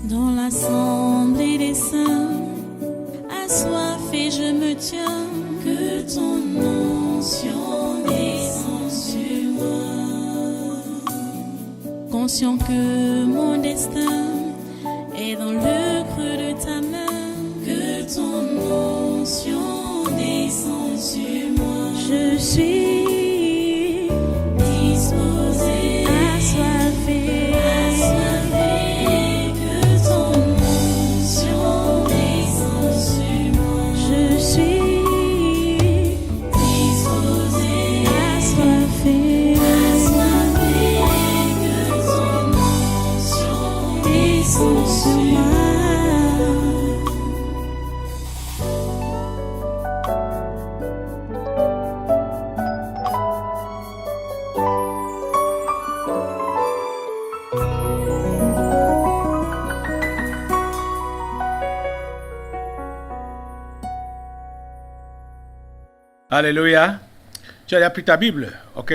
Dans l'assemblée des saints, assoiffé je me tiens, que ton onction descende sur moi. Conscient que mon destin est dans le creux de ta main, que ton onction descende sur moi. Je suis disposé, assoiffé, que ton onction descende sur moi. Je suis disposé, assoiffé, que ton onction descende sur moi. Alléluia. Tu as déjà pris ta Bible? Ok.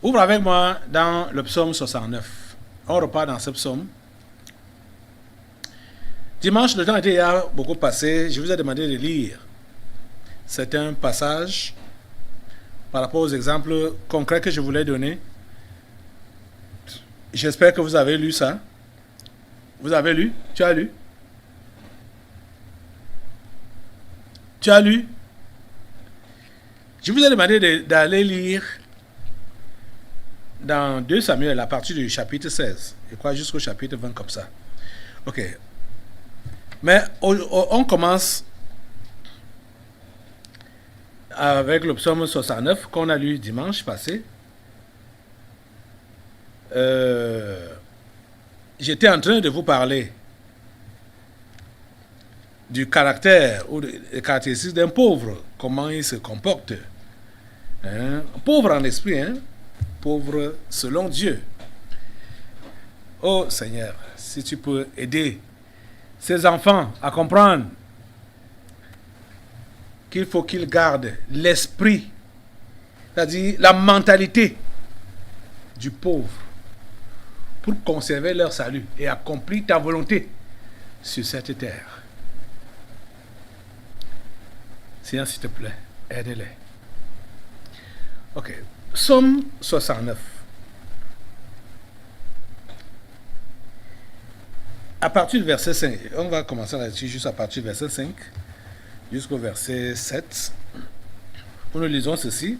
Ouvre avec moi dans le psaume 69. On repart dans ce psaume. Dimanche, le temps était déjà beaucoup passé. Je vous ai demandé de lire certains passages par rapport aux exemples concrets que je voulais donner. J'espère que vous avez lu ça. Vous avez lu? Tu as lu? Tu as lu? Je vous ai demandé d'aller lire dans 2 Samuel à partir du chapitre 16. Je crois jusqu'au chapitre 20 comme ça. Ok. Mais on commence avec le psaume 69 qu'on a lu dimanche passé. J'étais en train de vous parler du caractère ou des caractéristiques d'un pauvre, comment il se comporte. Pauvre en esprit, pauvre selon Dieu. Oh Seigneur, si tu peux aider ces enfants à comprendre qu'il faut qu'ils gardent l'esprit, c'est-à-dire la mentalité du pauvre, pour conserver leur salut et accomplir ta volonté sur cette terre. Seigneur, s'il te plaît, aide-les. Ok. Psaume 69. À partir du verset 5, on va commencer là-dessus juste à partir du verset 5 jusqu'au verset 7. Nous lisons ceci.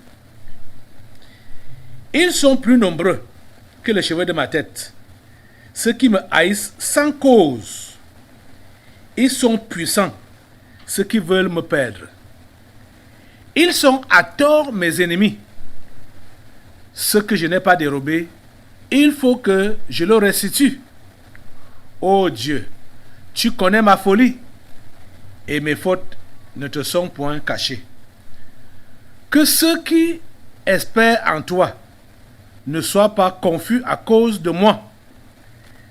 Ils sont plus nombreux que les cheveux de ma tête, ceux qui me haïssent sans cause. Ils sont puissants, ceux qui veulent me perdre. Ils sont à tort mes ennemis. Ce que je n'ai pas dérobé, il faut que je le restitue. Ô Dieu, tu connais ma folie et mes fautes ne te sont point cachées. Que ceux qui espèrent en toi ne soient pas confus à cause de moi.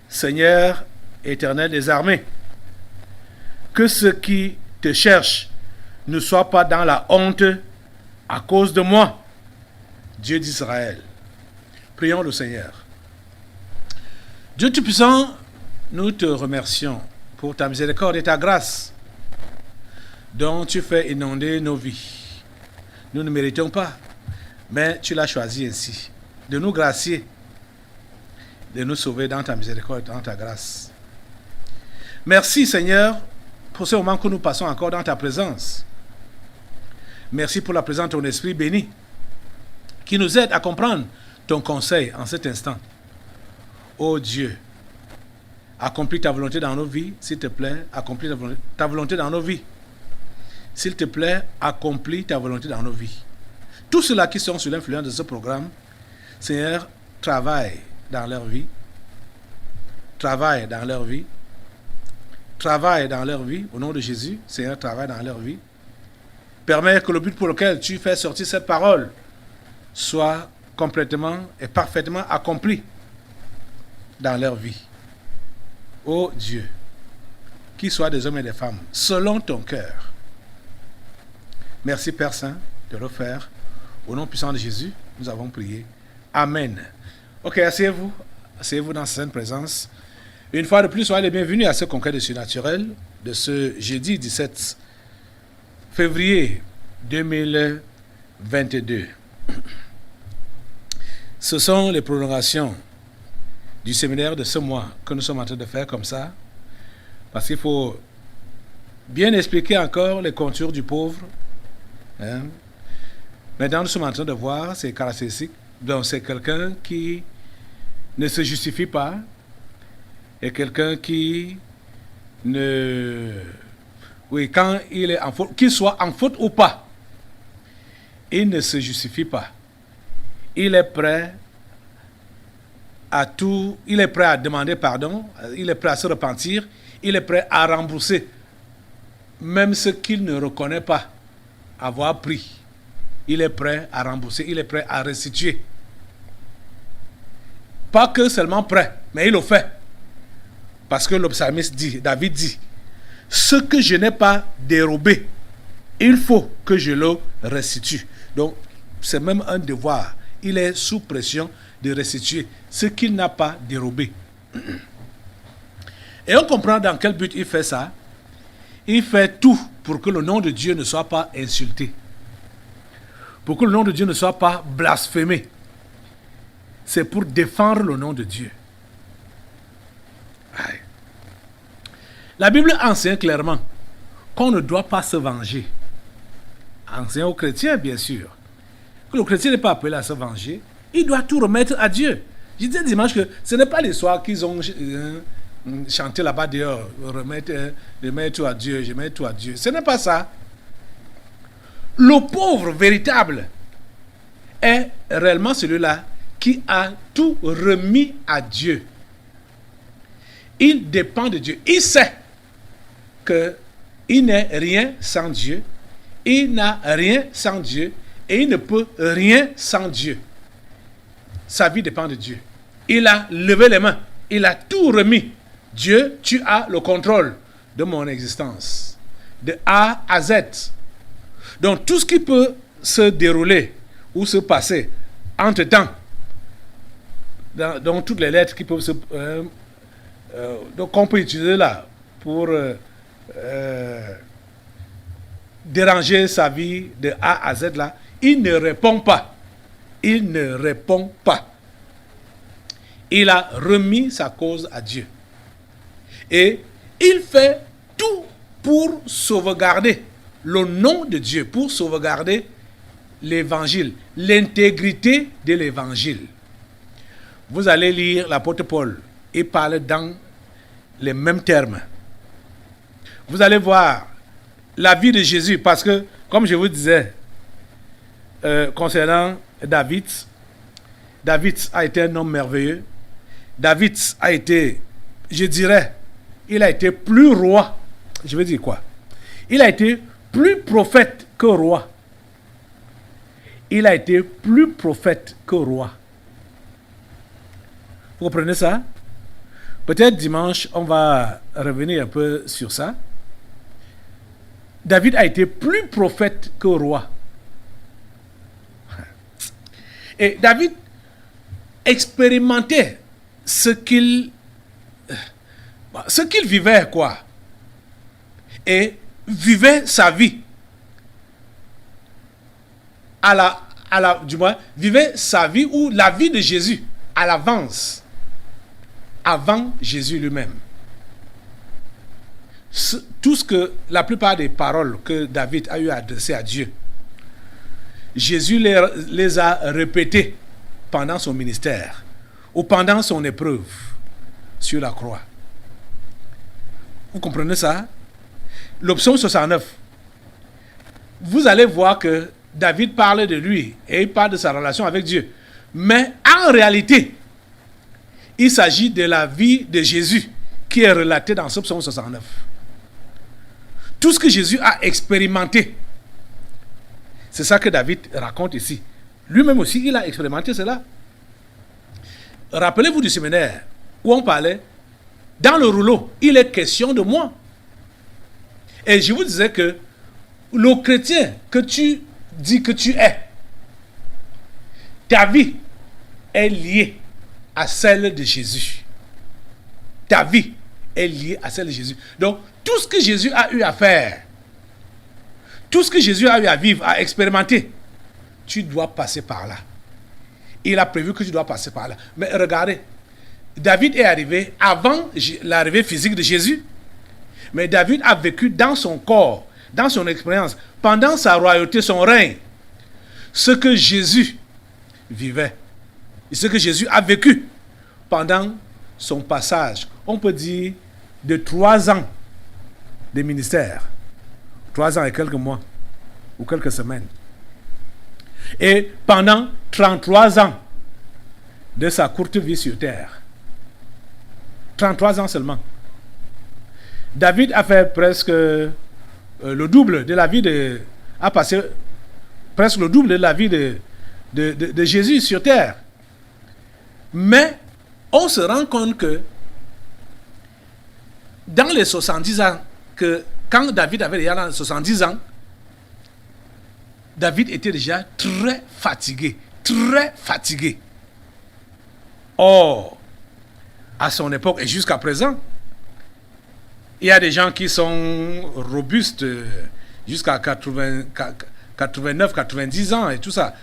Seigneur éternel des armées, que ceux qui te cherchent ne soient pas dans la honte à cause de moi, Dieu d'Israël. Prions le Seigneur. Dieu Tout-Puissant, nous te remercions pour ta miséricorde et ta grâce dont tu fais inonder nos vies. Nous ne méritons pas, mais tu l'as choisi ainsi, de nous gracier, de nous sauver dans ta miséricorde et dans ta grâce. Merci Seigneur pour ce moment que nous passons encore dans ta présence. Merci pour la présence de ton Esprit béni qui nous aide à comprendre ton conseil en cet instant. Ô Dieu, accomplis ta volonté dans nos vies, s'il te plaît, accomplis ta volonté dans nos vies. S'il te plaît, accomplis ta volonté dans nos vies. Tous ceux-là qui sont sous l'influence de ce programme, Seigneur, travaille dans leur vie. Travaille dans leur vie. Travaille dans leur vie. Au nom de Jésus, Seigneur, travaille dans leur vie. Permets que le but pour lequel tu fais sortir cette parole soit complètement et parfaitement accompli dans leur vie. Ô Dieu, qu'ils soient des hommes et des femmes, selon ton cœur. Merci Père Saint de le faire. Au nom puissant de Jésus, nous avons prié. Amen. Ok, asseyez-vous. Asseyez-vous dans cette présence. Une fois de plus, soyez les bienvenus à ce congrès de surnaturel de ce jeudi 17 février 2022. Ce sont les prolongations du séminaire de ce mois que nous sommes en train de faire comme ça, parce qu'il faut bien expliquer encore les contours du pauvre. Maintenant, nous sommes en train de voir ses caractéristiques. Donc, c'est quelqu'un qui ne se justifie pas, et quelqu'un qui ne... Oui, quand il est en faute, qu'il soit en faute ou pas, il ne se justifie pas. Il est prêt à tout, il est prêt à demander pardon, il est prêt à se repentir, il est prêt à rembourser même ce qu'il ne reconnaît pas avoir pris. Il est prêt à rembourser, il est prêt à restituer. Pas que seulement prêt, mais il le fait. Parce que le psalmiste dit, David dit, ce que je n'ai pas dérobé, il faut que je le restitue. Donc, c'est même un devoir. Il est sous pression de restituer ce qu'il n'a pas dérobé. Et on comprend dans quel but il fait ça. Il fait tout pour que le nom de Dieu ne soit pas insulté. Pour que le nom de Dieu ne soit pas blasphémé. C'est pour défendre le nom de Dieu. Aïe. La Bible enseigne clairement qu'on ne doit pas se venger. Enseigne aux chrétiens, bien sûr. Que le chrétien n'est pas appelé à se venger. Il doit tout remettre à Dieu. Je disais dimanche que ce n'est pas l'histoire qu'ils ont chanté là-bas dehors. Je mets tout à Dieu, je mets tout à Dieu. Ce n'est pas ça. Le pauvre véritable est réellement celui-là qui a tout remis à Dieu. Il dépend de Dieu. Il sait qu'il n'est rien sans Dieu. Il n'a rien sans Dieu. Et il ne peut rien sans Dieu. Sa vie dépend de Dieu. Il a levé les mains. Il a tout remis. Dieu, tu as le contrôle de mon existence. De A à Z. Donc tout ce qui peut se dérouler ou se passer entre-temps, dans toutes les lettres qui peuvent se... donc on peut utiliser là pour déranger sa vie de A à Z là, il ne répond pas. Il ne répond pas. Il a remis sa cause à Dieu. Et il fait tout pour sauvegarder le nom de Dieu, pour sauvegarder l'évangile, l'intégrité de l'évangile. Vous allez lire l'apôtre Paul. Il parle dans les mêmes termes. Vous allez voir la vie de Jésus, parce que, comme je vous disais, concernant David a été un homme merveilleux. David a été, je dirais, il a été plus roi. Je veux dire quoi? Il a été plus prophète que roi. Il a été plus prophète que roi. Vous comprenez ça? Peut-être dimanche, on va revenir un peu sur ça. David a été plus prophète que roi. Et David expérimentait ce qu'il vivait, quoi. Et vivait sa vie. Du moins, vivait sa vie ou la vie de Jésus à l'avance. Avant Jésus lui-même. Tout ce que, la plupart des paroles que David a eu à adresser à Dieu, Jésus les a répétées pendant son ministère ou pendant son épreuve sur la croix. Vous comprenez ça? Le psaume 69. Vous allez voir que David parle de lui et il parle de sa relation avec Dieu. Mais en réalité, il s'agit de la vie de Jésus qui est relatée dans ce psaume 69. Tout ce que Jésus a expérimenté, c'est ça que David raconte ici. Lui-même aussi, il a expérimenté cela. Rappelez-vous du séminaire où on parlait, dans le rouleau, il est question de moi. Et je vous disais que le chrétien que tu dis que tu es, ta vie est liée à celle de Jésus. ta vie est liée à celle de Jésus. Donc, tout ce que Jésus a eu à faire, tout ce que Jésus a eu à vivre, à expérimenter, tu dois passer par là. Il a prévu que tu dois passer par là. Mais regardez, David est arrivé avant l'arrivée physique de Jésus. Mais David a vécu dans son corps, dans son expérience, pendant sa royauté, son règne, ce que Jésus vivait. Et ce que Jésus a vécu pendant son passage. On peut dire de 3 ans de ministère. 3 ans et quelques mois ou quelques semaines. Et pendant 33 ans de sa courte vie sur terre. 33 ans seulement. David a fait presque le double de la vie de... a passé presque le double de la vie de Jésus sur terre. Mais on se rend compte que dans les 70 ans, que quand David avait déjà 70 ans, David était déjà très fatigué. Très fatigué. Or, à son époque et jusqu'à présent, il y a des gens qui sont robustes jusqu'à 89, 90 ans et tout ça.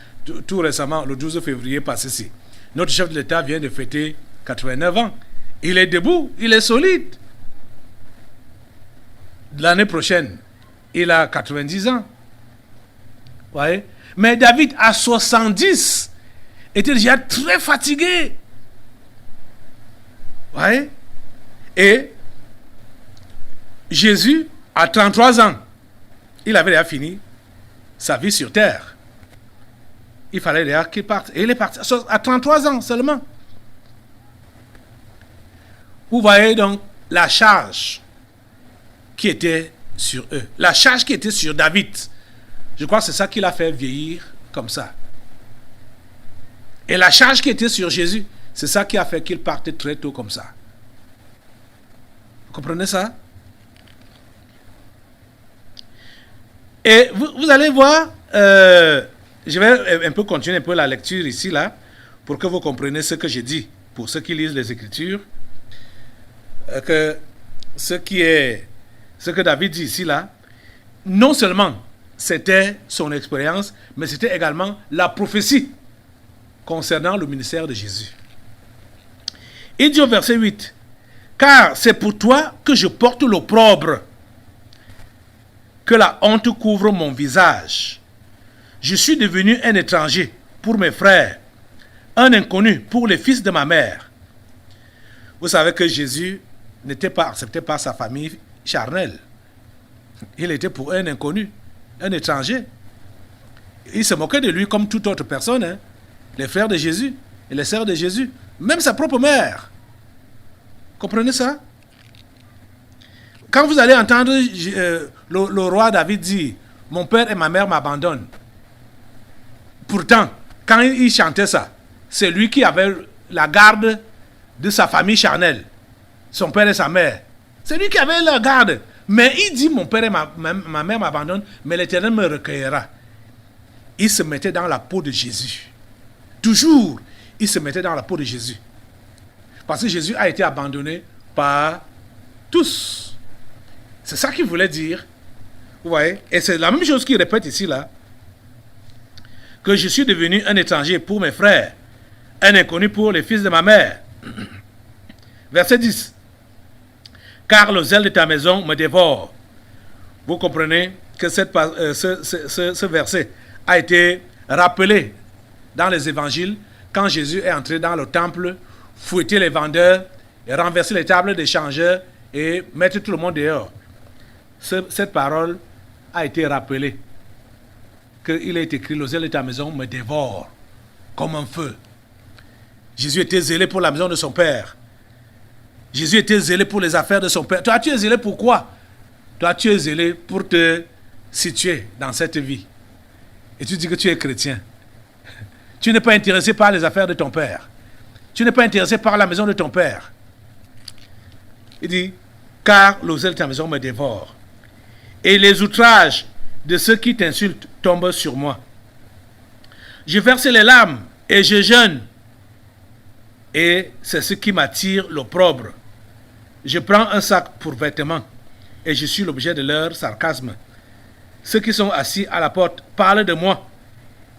Tout récemment, le 12 février passé-ci, notre chef de l'État vient de fêter 89 ans. Il est debout, il est solide. L'année prochaine, il a 90 ans. Voyez? Mais David, à 70, était déjà très fatigué. Voyez? Et Jésus, à 33 ans, il avait déjà fini sa vie sur terre. Il fallait déjà qu'il parte. Et il est parti à 33 ans seulement. Vous voyez donc la charge qui était sur eux. La charge qui était sur David. Je crois que c'est ça qui l'a fait vieillir comme ça. Et la charge qui était sur Jésus, c'est ça qui a fait qu'il parte très tôt comme ça. Vous comprenez ça? Et vous allez voir, je vais un peu continuer un peu la lecture ici, là, pour que vous compreniez ce que j'ai dit, pour ceux qui lisent les Écritures, que ce que David dit ici, là, non seulement c'était son expérience, mais c'était également la prophétie concernant le ministère de Jésus. Il dit au verset 8, « Car c'est pour toi que je porte l'opprobre, que la honte couvre mon visage. Je suis devenu un étranger pour mes frères, un inconnu pour les fils de ma mère. » Vous savez que Jésus n'était pas accepté par sa famille charnelle. Il était pour un inconnu, un étranger. Il se moquait de lui comme toute autre personne, hein? Les frères de Jésus et les sœurs de Jésus, même sa propre mère. Comprenez ça? Quand vous allez entendre le roi David dire « Mon père et ma mère m'abandonnent », pourtant, quand il chantait ça, c'est lui qui avait la garde de sa famille charnelle, son père et sa mère. C'est lui qui avait la garde. Mais il dit « Mon père et ma mère m'abandonnent, mais l'Éternel me recueillera ». Il se mettait dans la peau de Jésus. Toujours, il se mettait dans la peau de Jésus. Parce que Jésus a été abandonné par tous. C'est ça qu'il voulait dire. Vous voyez? Et c'est la même chose qu'il répète ici, là. Que je suis devenu un étranger pour mes frères, un inconnu pour les fils de ma mère. Verset 10. Car le zèle de ta maison me dévore. Vous comprenez que ce verset a été rappelé dans les évangiles quand Jésus est entré dans le temple, fouetter les vendeurs, et renverser les tables des changeurs et mettre tout le monde dehors. Cette parole a été rappelée. Qu'il est écrit, le zèle de ta maison me dévore comme un feu. Jésus était zélé pour la maison de son Père. Jésus était zélé pour les affaires de son Père. Toi, tu es zélé pour quoi? Toi, tu es zélé pour te situer dans cette vie. Et tu dis que tu es chrétien. Tu n'es pas intéressé par les affaires de ton Père. Tu n'es pas intéressé par la maison de ton Père. Il dit, car le zèle de ta maison me dévore. Et les outrages de ceux qui t'insultent tombent sur moi. Je verse les larmes et je jeûne. Et c'est ce qui m'attire l'opprobre. Je prends un sac pour vêtements et je suis l'objet de leur sarcasme. Ceux qui sont assis à la porte parlent de moi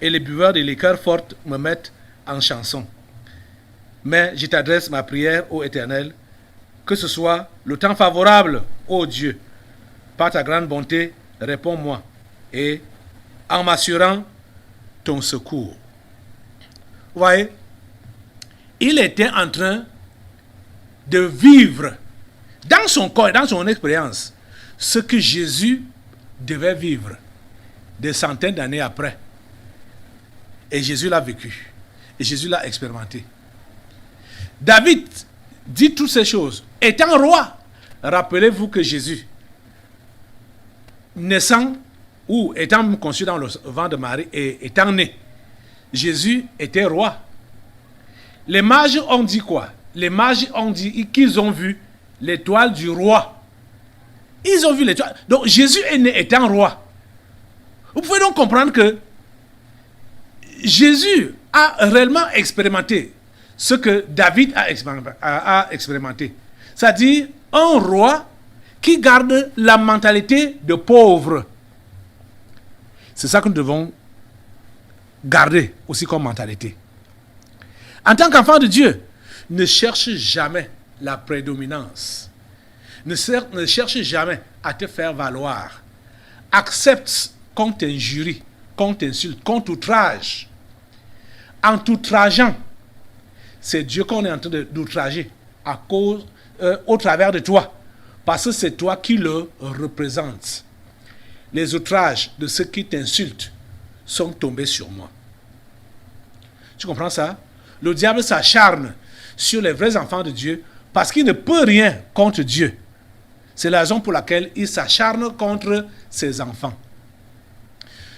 et les buveurs de liqueurs fortes me mettent en chanson. Mais je t'adresse ma prière, ô Éternel, que ce soit le temps favorable, ô Dieu. Par ta grande bonté, réponds-moi et en m'assurant ton secours. Vous voyez, il était en train de vivre dans son corps, dans son expérience, ce que Jésus devait vivre des centaines d'années après. Et Jésus l'a vécu. Et Jésus l'a expérimenté. David dit toutes ces choses. Étant roi, rappelez-vous que Jésus, naissant ou étant conçu dans le ventre de Marie et étant né, Jésus était roi. Les mages ont dit quoi? Les mages ont dit qu'ils ont vu l'étoile du roi. Ils ont vu l'étoile. Donc Jésus est né étant roi. Vous pouvez donc comprendre que Jésus a réellement expérimenté ce que David a expérimenté. C'est-à-dire un roi qui garde la mentalité de pauvre. C'est ça que nous devons garder aussi comme mentalité. En tant qu'enfant de Dieu, ne cherche jamais la prédominance. Ne cherche jamais à te faire valoir. Accepte qu'on t'injurie, qu'on t'insulte, qu'on t'outrage. En t'outrageant, c'est Dieu qu'on est en train d'outrager au travers de toi. Parce que c'est toi qui le représentes. Les outrages de ceux qui t'insultent sont tombés sur moi. Tu comprends ça? Le diable s'acharne sur les vrais enfants de Dieu parce qu'il ne peut rien contre Dieu. C'est la raison pour laquelle il s'acharne contre ses enfants.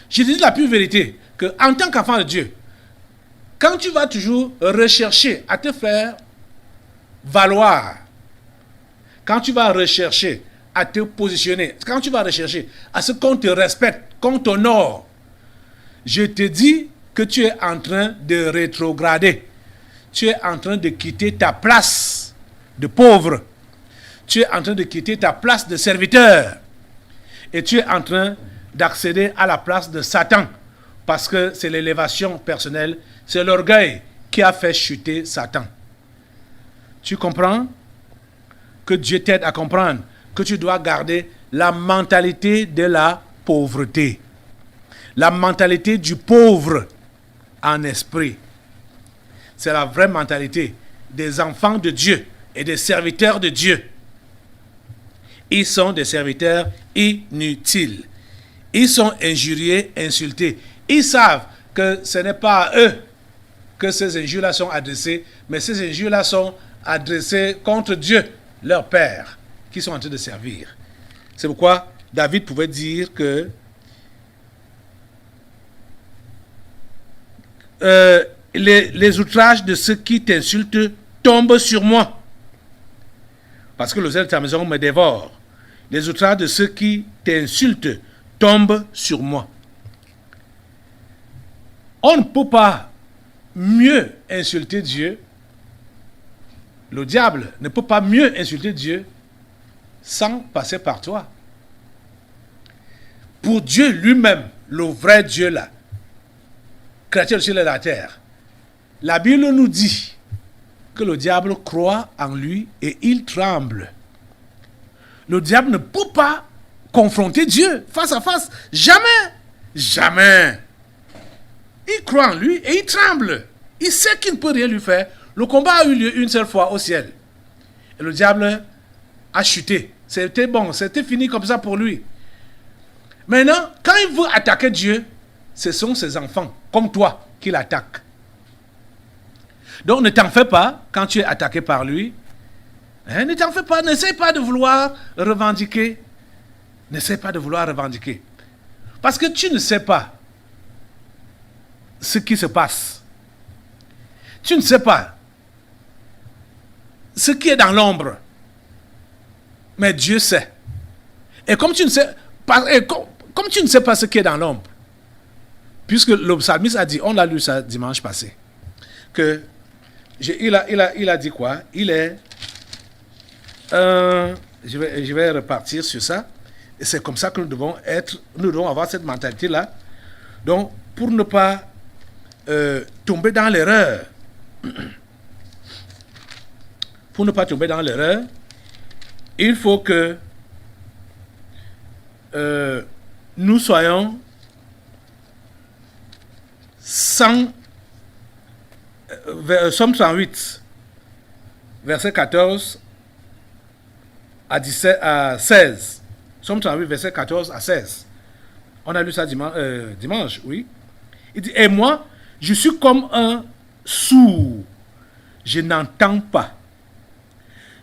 Je dis la pure vérité, qu'en tant qu'enfant de Dieu, quand tu vas toujours rechercher à te faire valoir, quand tu vas rechercher à te positionner, quand tu vas rechercher à ce qu'on te respecte, qu'on t'honore, je te dis que tu es en train de rétrograder. Tu es en train de quitter ta place de pauvre. Tu es en train de quitter ta place de serviteur. Et tu es en train d'accéder à la place de Satan. Parce que c'est l'élévation personnelle, c'est l'orgueil qui a fait chuter Satan. Tu comprends? Que Dieu t'aide à comprendre que tu dois garder la mentalité de la pauvreté. La mentalité du pauvre en esprit. C'est la vraie mentalité des enfants de Dieu et des serviteurs de Dieu. Ils sont des serviteurs inutiles. Ils sont injuriés, insultés. Ils savent que ce n'est pas à eux que ces injures-là sont adressées, mais ces injures-là sont adressées contre Dieu, leur Père, qui sont en train de servir. C'est pourquoi David pouvait dire que les outrages de ceux qui t'insultent tombent sur moi. Parce que le zèle de ta maison me dévore. Les outrages de ceux qui t'insultent tombent sur moi. On ne peut pas mieux insulter Dieu. Le diable ne peut pas mieux insulter Dieu sans passer par toi. Pour Dieu lui-même, le vrai Dieu là, créateur du ciel et de la terre, la Bible nous dit que le diable croit en lui et il tremble. Le diable ne peut pas confronter Dieu face à face. Jamais. Jamais. Il croit en lui et il tremble. Il sait qu'il ne peut rien lui faire. Le combat a eu lieu une seule fois au ciel. Et le diable a chuté. C'était bon, c'était fini comme ça pour lui. Maintenant, quand il veut attaquer Dieu, ce sont ses enfants, comme toi, qui l'attaquent. Donc ne t'en fais pas quand tu es attaqué par lui. Ne t'en fais pas, n'essaie pas de vouloir revendiquer. N'essaie pas de vouloir revendiquer. Parce que tu ne sais pas ce qui se passe. Tu ne sais pas ce qui est dans l'ombre. Mais Dieu sait. Et comme tu ne sais pas, comme tu ne sais pas ce qui est dans l'ombre, puisque le psalmiste a dit, on l'a lu ça dimanche passé, que il a dit quoi? Il est Je vais repartir sur ça. Et c'est comme ça que nous devons avoir cette mentalité-là. Donc, pour ne pas tomber dans l'erreur, il faut que nous soyons Somme 108, verset 14 à 16. Somme 108, verset 14 à 16. On a lu ça dimanche, oui. Il dit, et moi, je suis comme un sourd. Je n'entends pas.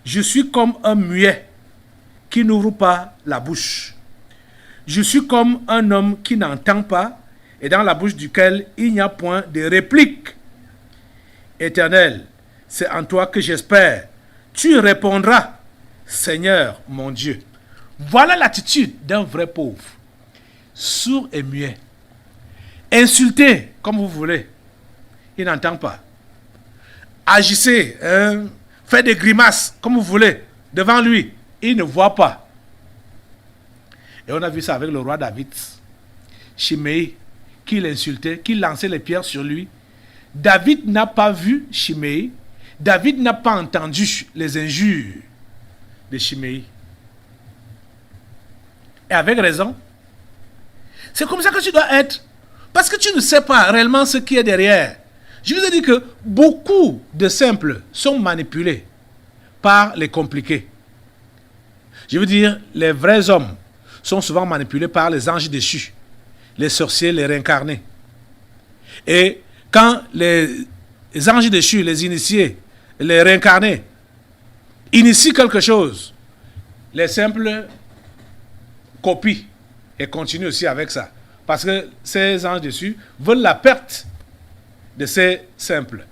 Je suis comme un muet qui n'ouvre pas la bouche. Je suis comme un homme qui n'entend pas et dans la bouche duquel il n'y a point de réplique. Éternel, c'est en toi que j'espère. Tu répondras, Seigneur mon Dieu. Voilà l'attitude d'un vrai pauvre. Sourd et muet. Insultez comme vous voulez. Il n'entend pas. Agissez, faites des grimaces comme vous voulez devant lui. Il ne voit pas. Et on a vu ça avec le roi David. Shimei, qui l'insultait, qui lançait les pierres sur lui. David n'a pas vu Shimei. David n'a pas entendu les injures de Shimei. Et avec raison. C'est comme ça que tu dois être. Parce que tu ne sais pas réellement ce qui est derrière. Je vous ai dit que beaucoup de simples sont manipulés par les compliqués. Je veux dire, les vrais hommes sont souvent manipulés par les anges déchus, les sorciers, les réincarnés. Et quand les anges déchus, les initiés, les réincarnés, initient quelque chose, les simples copient et continuent aussi avec ça. Parce que ces anges déchus veulent la perte de ces simples.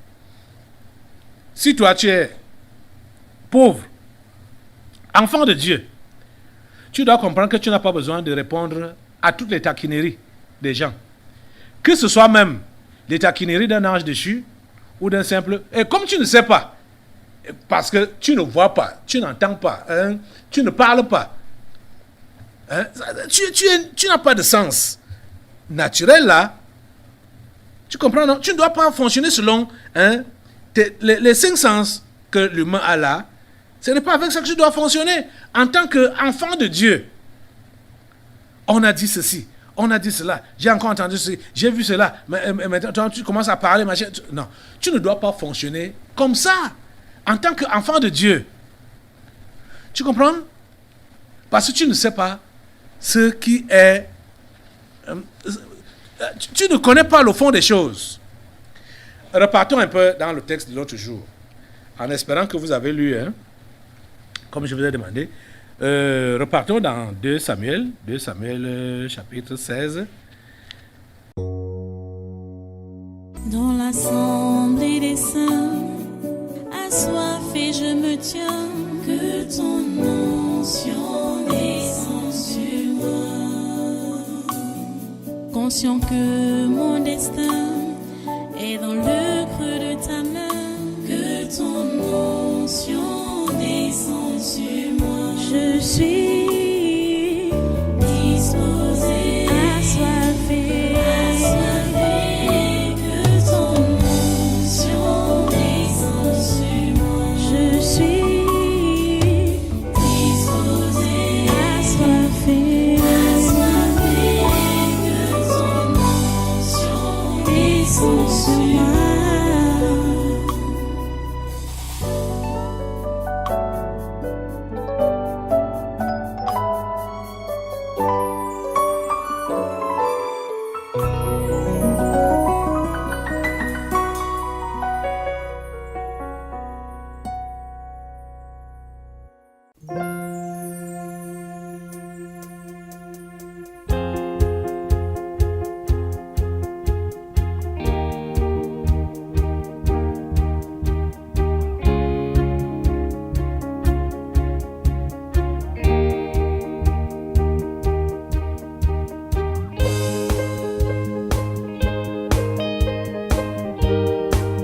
Si toi tu es pauvre, enfant de Dieu, tu dois comprendre que tu n'as pas besoin de répondre à toutes les taquineries des gens. Que ce soit même les taquineries d'un ange déchu ou d'un simple... Et comme tu ne sais pas, parce que tu ne vois pas, tu n'entends pas, tu ne parles pas, tu n'as pas de sens naturel là. Tu comprends, non? Tu ne dois pas fonctionner selon les 5 sens que l'humain a là. Ce n'est pas avec ça que tu dois fonctionner. En tant qu'enfant de Dieu, on a dit ceci, on a dit cela, j'ai encore entendu ceci, j'ai vu cela, mais maintenant tu commences à parler, machin. Non, tu ne dois pas fonctionner comme ça. En tant qu'enfant de Dieu. Tu comprends? Parce que tu ne sais pas ce qui est... tu ne connais pas le fond des choses. Repartons un peu dans le texte de l'autre jour, en espérant que vous avez lu, comme je vous ai demandé. Repartons dans 2 Samuel chapitre 16. Dans l'assemblée des saints, assoiffé je me tiens, que ton onction descende sur moi. Conscient que mon destin est dans le creux de ta main, que ton onction descende sur moi. Je suis